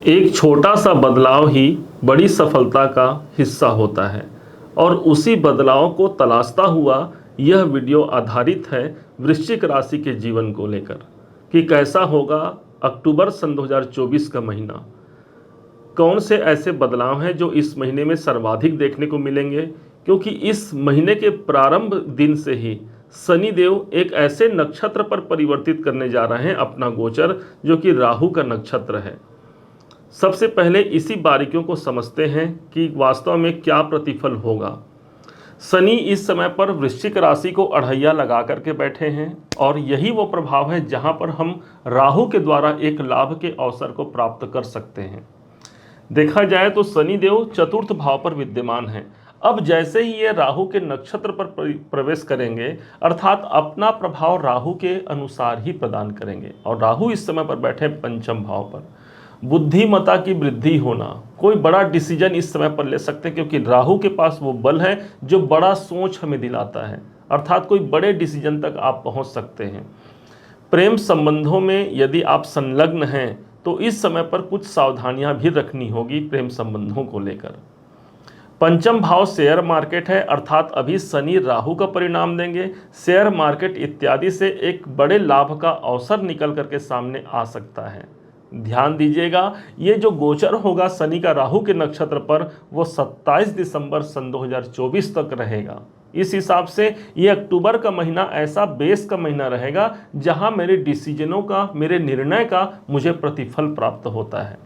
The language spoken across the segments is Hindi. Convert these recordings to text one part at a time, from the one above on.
एक छोटा सा बदलाव ही बड़ी सफलता का हिस्सा होता है और उसी बदलाव को तलाशता हुआ यह वीडियो आधारित है वृश्चिक राशि के जीवन को लेकर कि कैसा होगा अक्टूबर सन 2024 का महीना। कौन से ऐसे बदलाव हैं जो इस महीने में सर्वाधिक देखने को मिलेंगे, क्योंकि इस महीने के प्रारंभ दिन से ही शनि देव एक ऐसे नक्षत्र पर परिवर्तित करने जा रहे हैं अपना गोचर, जो कि राहु का नक्षत्र है। सबसे पहले इसी बारीकियों को समझते हैं कि वास्तव में क्या प्रतिफल होगा। शनि इस समय पर वृश्चिक राशि को अढ़ैया लगा करके बैठे हैं और यही वो प्रभाव है जहां पर हम राहु के द्वारा एक लाभ के अवसर को प्राप्त कर सकते हैं। देखा जाए तो शनि देव चतुर्थ भाव पर विद्यमान है। अब जैसे ही ये राहु के नक्षत्र पर प्रवेश करेंगे, अर्थात अपना प्रभाव राहु के अनुसार ही प्रदान करेंगे, और राहु इस समय पर बैठे पंचम भाव पर। बुद्धिमत्ता की वृद्धि होना, कोई बड़ा डिसीजन इस समय पर ले सकते हैं, क्योंकि राहु के पास वो बल है जो बड़ा सोच हमें दिलाता है, अर्थात कोई बड़े डिसीजन तक आप पहुंच सकते हैं। प्रेम संबंधों में यदि आप संलग्न हैं तो इस समय पर कुछ सावधानियां भी रखनी होगी प्रेम संबंधों को लेकर। पंचम भाव शेयर मार्केट है, अर्थात अभी शनि राहु का परिणाम देंगे। शेयर मार्केट इत्यादि से एक बड़े लाभ का अवसर निकल करके सामने आ सकता है। ध्यान दीजिएगा, ये जो गोचर होगा शनि का राहु के नक्षत्र पर, वो 27 दिसंबर सन 2024 तक रहेगा। इस हिसाब से ये अक्टूबर का महीना ऐसा बेस का महीना रहेगा जहां मेरे डिसीजनों का, मेरे निर्णय का मुझे प्रतिफल प्राप्त होता है।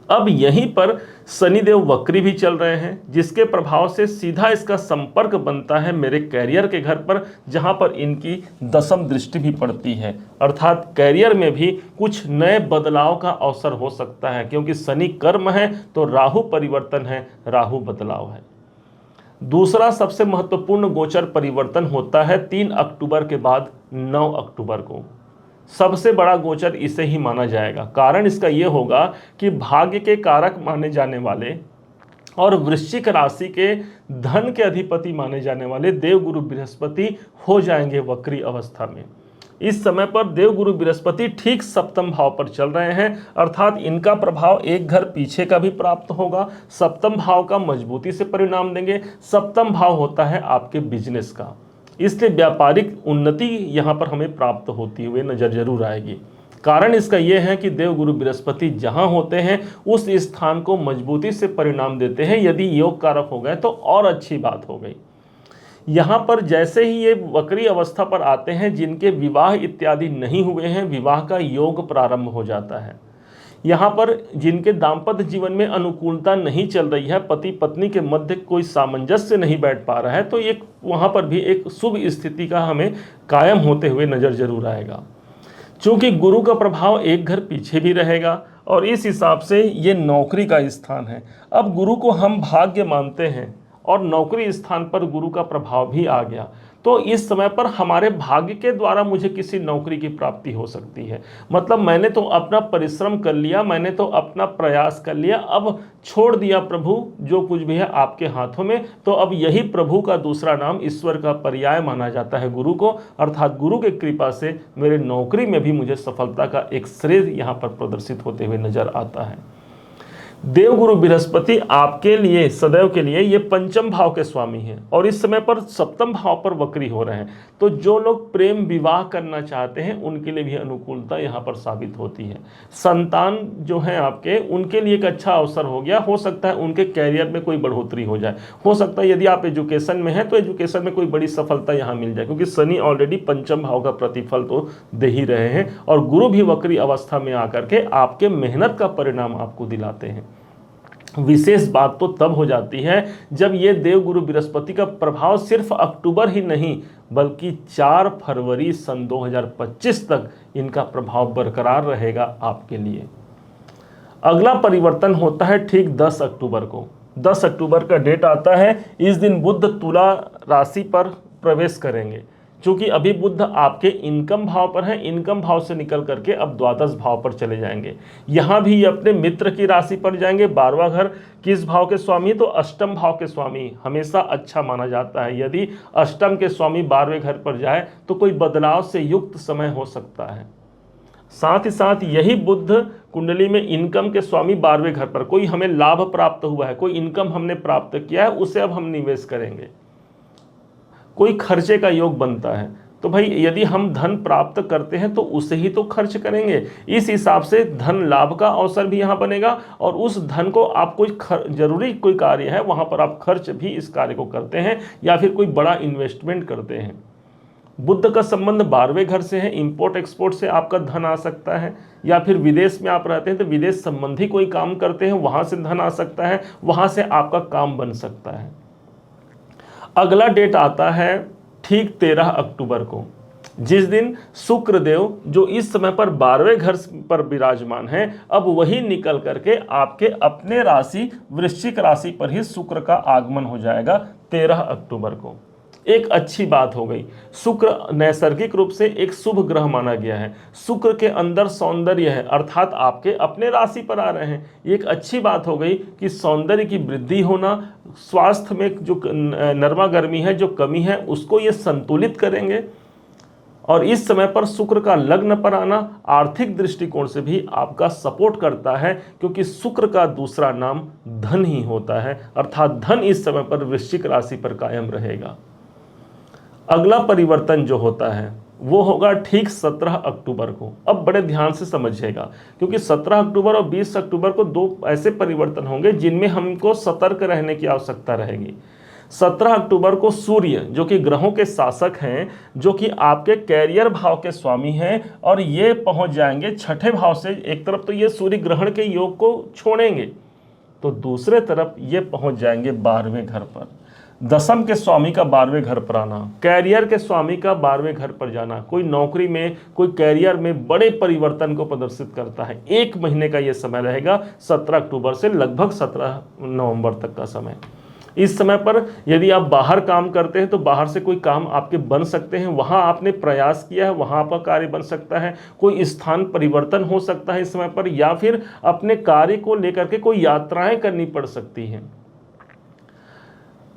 अब यहीं पर शनिदेव वक्री भी चल रहे हैं, जिसके प्रभाव से सीधा इसका संपर्क बनता है मेरे कैरियर के घर पर, जहां पर इनकी दशम दृष्टि भी पड़ती है। अर्थात कैरियर में भी कुछ नए बदलाव का अवसर हो सकता है, क्योंकि शनि कर्म है तो राहु परिवर्तन है, राहु बदलाव है। दूसरा सबसे महत्वपूर्ण गोचर परिवर्तन होता है 3 अक्टूबर के बाद 9 अक्टूबर को। सबसे बड़ा गोचर इसे ही माना जाएगा। कारण इसका यह होगा कि भाग्य के कारक माने जाने वाले और वृश्चिक राशि के धन के अधिपति माने जाने वाले देवगुरु बृहस्पति हो जाएंगे वक्री अवस्था में। इस समय पर देवगुरु बृहस्पति ठीक सप्तम भाव पर चल रहे हैं, अर्थात इनका प्रभाव एक घर पीछे का भी प्राप्त होगा। सप्तम भाव का मजबूती से परिणाम देंगे। सप्तम भाव होता है आपके बिजनेस का, इसलिए व्यापारिक उन्नति यहाँ पर हमें प्राप्त होती हुई नजर जरूर आएगी। कारण इसका यह है कि देवगुरु बृहस्पति जहां होते हैं उस स्थान को मजबूती से परिणाम देते हैं। यदि योग कारक हो गए तो और अच्छी बात हो गई। यहाँ पर जैसे ही ये वक्री अवस्था पर आते हैं, जिनके विवाह इत्यादि नहीं हुए हैं, विवाह का योग प्रारंभ हो जाता है। यहाँ पर जिनके दाम्पत्य जीवन में अनुकूलता नहीं चल रही है, पति पत्नी के मध्य कोई सामंजस्य नहीं बैठ पा रहा है, तो ये वहाँ पर भी एक शुभ स्थिति का हमें कायम होते हुए नजर जरूर आएगा। चूंकि गुरु का प्रभाव एक घर पीछे भी रहेगा और इस हिसाब से ये नौकरी का स्थान है। अब गुरु को हम भाग्य मानते हैं और नौकरी स्थान पर गुरु का प्रभाव भी आ गया, तो इस समय पर हमारे भाग्य के द्वारा मुझे किसी नौकरी की प्राप्ति हो सकती है। मतलब मैंने तो अपना परिश्रम कर लिया, मैंने तो अपना प्रयास कर लिया, अब छोड़ दिया प्रभु जो कुछ भी है आपके हाथों में। तो अब यही प्रभु का दूसरा नाम, ईश्वर का पर्याय माना जाता है गुरु को, अर्थात गुरु की कृपा से मेरे नौकरी में भी मुझे सफलता का एक श्रेय यहाँ पर प्रदर्शित होते हुए नजर आता है। देवगुरु बृहस्पति आपके लिए, सदैव के लिए ये पंचम भाव के स्वामी हैं और इस समय पर सप्तम भाव पर वक्री हो रहे हैं। तो जो लोग प्रेम विवाह करना चाहते हैं उनके लिए भी अनुकूलता यहाँ पर साबित होती है। संतान जो है आपके, उनके लिए एक अच्छा अवसर हो गया। हो सकता है उनके कैरियर में कोई बढ़ोतरी हो जाए। हो सकता है यदि आप एजुकेशन में हैं तो एजुकेशन में कोई बड़ी सफलता यहाँ मिल जाए, क्योंकि शनि ऑलरेडी पंचम भाव का प्रतिफल तो दे ही रहे हैं और गुरु भी वक्री अवस्था में आकर के आपके मेहनत का परिणाम आपको दिलाते हैं। विशेष बात तो तब हो जाती है जब ये देवगुरु बृहस्पति का प्रभाव सिर्फ अक्टूबर ही नहीं बल्कि 4 फरवरी सन 2025 तक इनका प्रभाव बरकरार रहेगा आपके लिए। अगला परिवर्तन होता है ठीक 10 अक्टूबर को। 10 अक्टूबर का डेट आता है, इस दिन बुध तुला राशि पर प्रवेश करेंगे। क्योंकि अभी बुध आपके इनकम भाव पर है, इनकम भाव से निकल करके अब द्वादश भाव पर चले जाएंगे। यहाँ भी अपने मित्र की राशि पर जाएंगे। 12वां घर किस भाव के स्वामी? तो अष्टम भाव के स्वामी हमेशा अच्छा माना जाता है। यदि अष्टम के स्वामी 12वें घर पर जाए तो कोई बदलाव से युक्त समय हो सकता है। साथ ही साथ यही बुध कुंडली में इनकम के स्वामी 12वें घर पर, कोई हमें लाभ प्राप्त हुआ है, कोई इनकम हमने प्राप्त किया है, उसे अब हम निवेश करेंगे। कोई खर्चे का योग बनता है, तो भाई यदि हम धन प्राप्त करते हैं तो उसे ही तो खर्च करेंगे। इस हिसाब से धन लाभ का अवसर भी यहाँ बनेगा, और उस धन को आप कोई जरूरी कोई कार्य है वहाँ पर आप खर्च भी इस कार्य को करते हैं, या फिर कोई बड़ा इन्वेस्टमेंट करते हैं। बुध का संबंध 12वें घर से है, इंपोर्ट एक्सपोर्ट से आपका धन आ सकता है, या फिर विदेश में आप रहते हैं तो विदेश संबंधी कोई काम करते हैं, वहाँ से धन आ सकता है, वहाँ से आपका काम बन सकता है। अगला डेट आता है ठीक 13 अक्टूबर को, जिस दिन शुक्रदेव जो इस समय पर 12वें घर पर विराजमान है, अब वही निकल करके आपके अपने राशि वृश्चिक राशि पर ही शुक्र का आगमन हो जाएगा 13 अक्टूबर को। एक अच्छी बात हो गई, शुक्र नैसर्गिक रूप से एक शुभ ग्रह माना गया है, शुक्र के अंदर सौंदर्य है, अर्थात आपके अपने राशि पर आ रहे हैं। एक अच्छी बात हो गई कि सौंदर्य की वृद्धि होना, स्वास्थ्य में जो नरमा गर्मी है, जो कमी है, उसको ये संतुलित करेंगे। और इस समय पर शुक्र का लग्न पर आना आर्थिक दृष्टिकोण से भी आपका सपोर्ट करता है, क्योंकि शुक्र का दूसरा नाम धन ही होता है, अर्थात धन इस समय पर वृश्चिक राशि पर कायम रहेगा। अगला परिवर्तन जो होता है वो होगा ठीक 17 अक्टूबर को। अब बड़े ध्यान से समझिएगा, क्योंकि 17 अक्टूबर और 20 अक्टूबर को दो ऐसे परिवर्तन होंगे जिनमें हमको सतर्क रहने की आवश्यकता रहेगी। 17 अक्टूबर को सूर्य जो कि ग्रहों के शासक हैं, जो कि आपके कैरियर भाव के स्वामी हैं, और ये पहुंच जाएंगे छठे भाव से। एक तरफ तो ये सूर्य ग्रहण के योग को छोड़ेंगे, तो दूसरे तरफ ये पहुंच जाएंगे 12वें घर पर। दशम के स्वामी का 12वें घर पर आना, कैरियर के स्वामी का 12वें घर पर जाना, कोई नौकरी में, कोई कैरियर में बड़े परिवर्तन को प्रदर्शित करता है। एक महीने का ये समय रहेगा, 17 अक्टूबर से लगभग 17 नवंबर तक का समय। इस समय पर यदि आप बाहर काम करते हैं तो बाहर से कोई काम आपके बन सकते हैं, वहाँ आपने प्रयास किया है, वहाँ आपका कार्य बन सकता है। कोई स्थान परिवर्तन हो सकता है इस समय पर, या फिर अपने कार्य को लेकर के कोई यात्राएं करनी पड़ सकती हैं।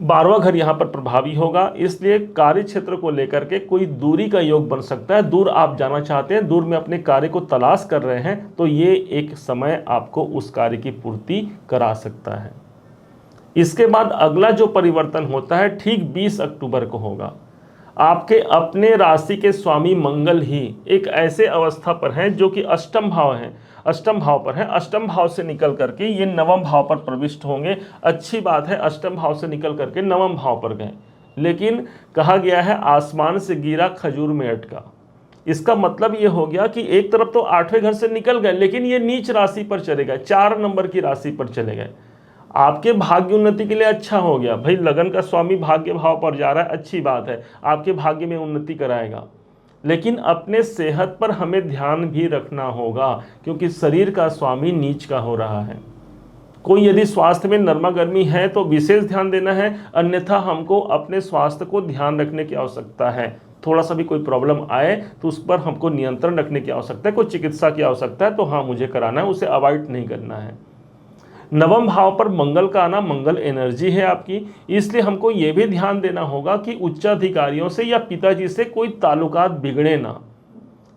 12वां घर यहाँ पर प्रभावी होगा, इसलिए कार्य क्षेत्र को लेकर के कोई दूरी का योग बन सकता है। दूर आप जाना चाहते हैं, दूर में अपने कार्य को तलाश कर रहे हैं, तो ये एक समय आपको उस कार्य की पूर्ति करा सकता है। इसके बाद अगला जो परिवर्तन होता है ठीक 20 अक्टूबर को होगा। आपके अपने राशि के स्वामी मंगल ही एक ऐसे अवस्था पर हैं जो कि अष्टम भाव है, अष्टम भाव पर है। अष्टम भाव से निकल करके ये नवम भाव पर प्रविष्ट होंगे। अच्छी बात है, अष्टम भाव से निकल करके नवम भाव पर गए, लेकिन कहा गया है आसमान से गिरा खजूर में अटका। इसका मतलब ये हो गया कि एक तरफ तो 8वें घर से निकल गए, लेकिन ये नीच राशि पर चले गए, 4 नंबर की राशि पर चले गए। आपके भाग्य उन्नति के लिए अच्छा हो गया, भाई लगन का स्वामी भाग्य भाव पर जा रहा है, अच्छी बात है, आपके भाग्य में उन्नति कराएगा। लेकिन अपने सेहत पर हमें ध्यान भी रखना होगा, क्योंकि शरीर का स्वामी नीच का हो रहा है। कोई यदि स्वास्थ्य में नरमा गर्मी है तो विशेष ध्यान देना है, अन्यथा हमको अपने स्वास्थ्य को ध्यान रखने की आवश्यकता है। थोड़ा सा भी कोई प्रॉब्लम आए तो उस पर हमको नियंत्रण रखने की आवश्यकता है, कोई चिकित्सा की आवश्यकता है तो हाँ मुझे कराना है, उसे अवॉइड नहीं करना है। नवम भाव पर मंगल का आना, मंगल एनर्जी है आपकी, इसलिए हमको ये भी ध्यान देना होगा कि उच्चाधिकारियों से या पिताजी से कोई ताल्लुकात बिगड़े ना,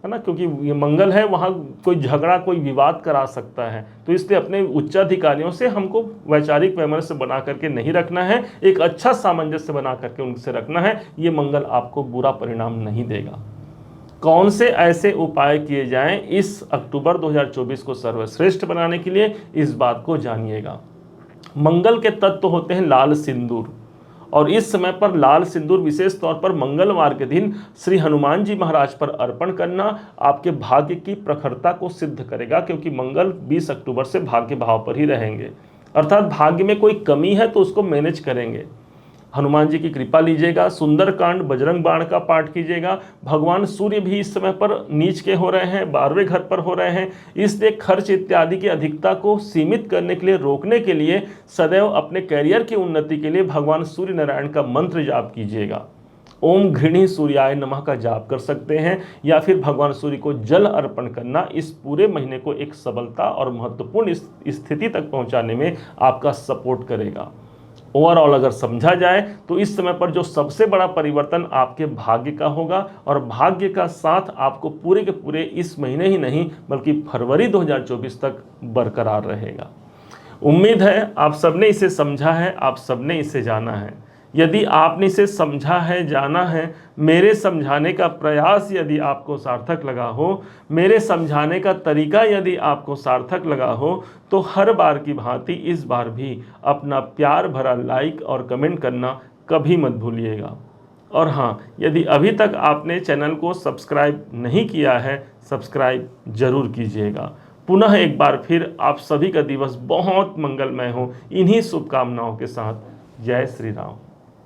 है ना, क्योंकि ये मंगल है, वहाँ कोई झगड़ा कोई विवाद करा सकता है। तो इसलिए अपने उच्चाधिकारियों से हमको वैचारिक वैमनस्य बना करके नहीं रखना है, एक अच्छा सामंजस्य बना करके उनसे रखना है। ये मंगल आपको बुरा परिणाम नहीं देगा। कौन से ऐसे उपाय किए जाएं इस अक्टूबर 2024 को सर्वश्रेष्ठ बनाने के लिए, इस बात को जानिएगा। मंगल के तत्व होते हैं लाल सिंदूर, और इस समय पर लाल सिंदूर विशेष तौर पर मंगलवार के दिन श्री हनुमान जी महाराज पर अर्पण करना आपके भाग्य की प्रखरता को सिद्ध करेगा, क्योंकि मंगल 20 अक्टूबर से भाग्य भाव पर ही रहेंगे, अर्थात भाग्य में कोई कमी है तो उसको मैनेज करेंगे। हनुमान जी की कृपा लीजिएगा, सुंदरकांड बजरंग बाण का पाठ कीजिएगा। भगवान सूर्य भी इस समय पर नीच के हो रहे हैं, 12वें घर पर हो रहे हैं, इसलिए खर्च इत्यादि की अधिकता को सीमित करने के लिए, रोकने के लिए सदैव अपने कैरियर की उन्नति के लिए भगवान सूर्य नारायण का मंत्र जाप कीजिएगा। ओम घृणी सूर्याय नमः का जाप कर सकते हैं, या फिर भगवान सूर्य को जल अर्पण करना इस पूरे महीने को एक सबलता और महत्वपूर्ण स्थिति तक पहुँचाने में आपका सपोर्ट करेगा। ओवरऑल अगर समझा जाए तो इस समय पर जो सबसे बड़ा परिवर्तन आपके भाग्य का होगा, और भाग्य का साथ आपको पूरे के पूरे इस महीने ही नहीं बल्कि फरवरी 2024 तक बरकरार रहेगा। उम्मीद है आप सबने इसे समझा है, आप सबने इसे जाना है। यदि आपने इसे समझा है, जाना है, मेरे समझाने का प्रयास यदि आपको सार्थक लगा हो, मेरे समझाने का तरीका यदि आपको सार्थक लगा हो, तो हर बार की भांति इस बार भी अपना प्यार भरा लाइक और कमेंट करना कभी मत भूलिएगा। और हाँ, यदि अभी तक आपने चैनल को सब्सक्राइब नहीं किया है, सब्सक्राइब जरूर कीजिएगा। पुनः एक बार फिर आप सभी का दिवस बहुत मंगलमय हो, इन्हीं शुभकामनाओं के साथ। जय श्री राम।